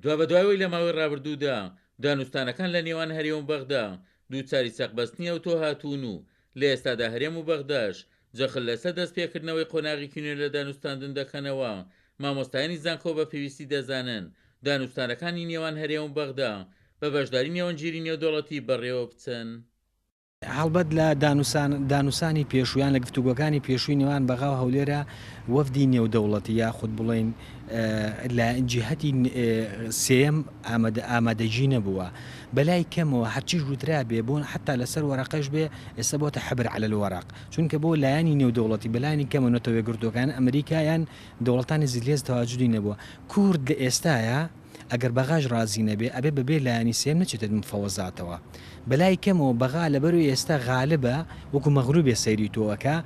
دوا بەدوایەوەی لە ماوەی ڕابردوودا دانوستانەکان لە نێوان هەرێم و بەغدا دووچاری سەقبەستنی ئەوتۆ هاتوون و لە ئێستادا هەرێم و بەغداش جەخل لەسەر دەستپێکردنەوەی قۆناغی کینوێ لە دانوستاندن دەکەنەوە. مامۆستایانی زانکۆ بە پێویستی دەزانن دانوستانەکانی نێوان هەرێم و بەغدا بە بەشداری نێوەنگیری نێودەوڵەتی بەڕێوە بچن. هەڵبەت لە دانوسانی پێشویان لە گفتوگۆکانی پێشووی نێوان بەغا و هەولێرە وەفدی نێودەوڵەتی یاخود بڵێن لە جیهەتی سێم ئامادەجی نەبووە بەلای کەمەوە هەرچی ژووترا بێ بۆن حتا لەسەر وەرەقەش بێ ئێستا بۆتە حەبر عەلە الوەرەق چونکە بۆ لایانی نێودەوڵەتی بەلایانی کەمە نەتەوە گرتوەکان ئەمریکایان دەوڵەتانی زیلێز تەواجودی نەبووە. کورد لە ئێستاە ئەگەر بەغاش رازی نەبێ ئەبێ بەبێ لایانی سێم نەچێتە مفەوەزاتەوە. بەلای کەمەوە بەغا لەبەروی ئێستا غالبە وەکو مەغروبێ سەیری تۆەکە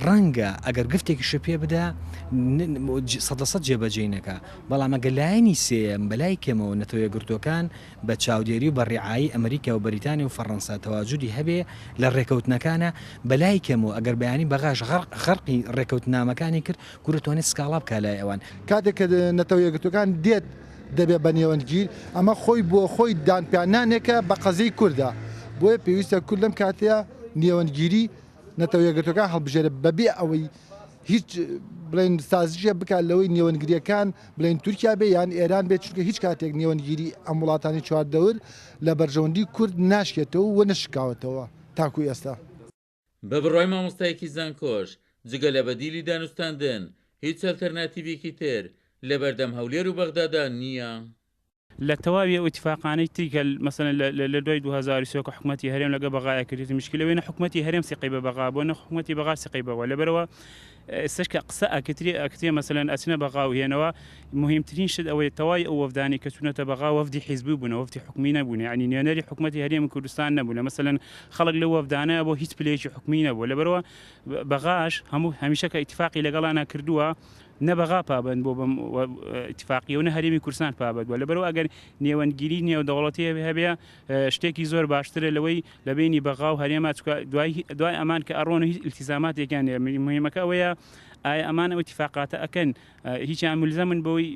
ڕەنگە ئەگەر گفتێکیشە پێ بدا 100% جێبەجێینەکە. بەڵام ئەگەر لایانی سێم بەلای کەمەوە نەتەوە گرتوەکان بە چاودێری و بەڕێعایی ئەمریکا و بەریتانیا و فەڕەنسا تەواجودی هەبێ لە ڕێکەوتنەکانە بەلای کەمەوە ئەگەر بەیانی بەغاش خەرقی ڕێکەوتنامەکانی کرد کوورتوانێت سکاڵا بکە لای ئەوان. کاتێک کە نەتەوە گرتوەکان دێت دەبێت بە نێوەنگیر ئەمە خۆی بۆ خۆی دانپیانانێکە بە قەزەی کووردا بۆیە پێویستە کورد لەم کاتەیە نێوەنگیری نەتەوەیەگرتوەکان هەڵبژێرە بەبێ ئەوەی هیچ بڵێن سازیشە بکات لەوەی نێوەنگریەکان بڵێن تورکیا بێ یان ئێران بێت چونکە هیچ کاتێک نێوەنگیری ئەم وڵاتانی چواردەور لە بەرژەوەندی کورد ناشکێتەوە و نەشکاوەتەوە تاکوی ئێستا. بە بڕای مامۆستایەکی زانکۆش جگە لە بەدیلی دانوستاندن هیچ ئەلتەرناتیڤێکی تر لە بەردەم هەولێر و بەغدادا نییە. لە تەواوی ئەتیفاقانەی تریکە مەسەن لە دوای 2023 حکوومەتی هەرێم لەگە بەغایە کردێتی مشکلەوەی حکوومەتی هەرێم سقی بە بەغا بۆ حکوومەتی بەغا سقی بەوە لەبەرەوە سشکە قسە ئەکتری مەسەن ئەچنە بەغا و هێنەوە مهمترین شت ئەوەی تەواوی ئەو وەفدانی کە چونەتە بەغا وەفدی حیزبی بوون وەفدی حکومی نەبوون ینی نوێنەری حکوومەتی هەرێم کوردستان نەبوون مەسەن خەڵک لە وەفدانە بۆ هیچ پلەیەکی حکومی نەبوو لەبەرەوە بەغاش هەموو هەمیشە کە ئیتفاقی لەگەڵانە کردووە نەبەغا پابند بۆ بەم ئیتفاقیەوە نە هەرێمی کوردستان پابند بووە لەبەرەوە ئەگەر نێوەنگیری نێودەوڵەتی هەبێ شتێکی زۆر باشترە لەوەی لە بینی بەغا و هەرێما دوای ئەمان کە ئەڕۆن هیچ ئیلتیزاماتێکیان مهمەکە ئەوەیە ئایا ئەمان ئەو ئیتفاقاتە ئەکەن هیچیان ملزەمن بەوەی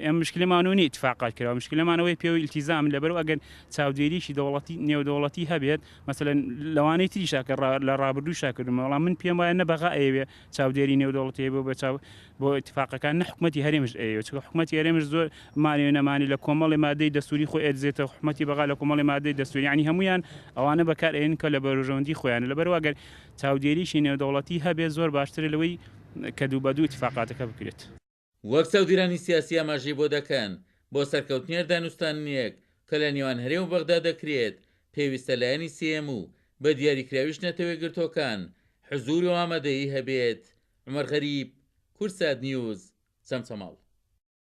ئەم مشکلەمانەوەی ئیتفاقات کراوە مشکلەمانەوەی پێوە ئیلتیزام لەبەرەوە ئەگەر چاودێریشی دەوڵەتی نێودەوڵەتی هەبێت مەسەلەن لەوانەی تریشا کە لە ڕابردوو شاکردم بەڵام من پێم وایە نە بەغا ئەوێ چاودێری نێودەوڵەتی بۆ ئیتفاقەکان نە حکوومەتی هەرێمش ئەوێ چونکە حکوومەتی هەرێمش زۆر مانێنەمانی لە کۆمەڵی مادەی دەستوری خۆی ئەدزێتە حکوومەتی بەغا لە کۆمەڵی مادەی دەستوری ینی هەمویان ئەوانە بەکارێن کە لە بەروژەوەندی خۆیان لەبەرەوە ئەگەر چاودێریشی نێودەوڵەتی هەبێت زۆر باشترە لەوەی کە دوو بە دوو ئیتفاقاتەکە بکرێت. وەک چاودێرانی سیاسی ئاماژەی بۆ دەکەن بۆ سەرکەوتنی دانوستانیەک کە لە نێوان هەرێم و بەغدا دەکرێت پێویستە لایەنی سێم و بە دیاریکراویش نەتەوەی گرتوەکان حزور و ئامادەیی هەبێت. عومەر غەریب، کورسات نیوز، چەمچەماڵ.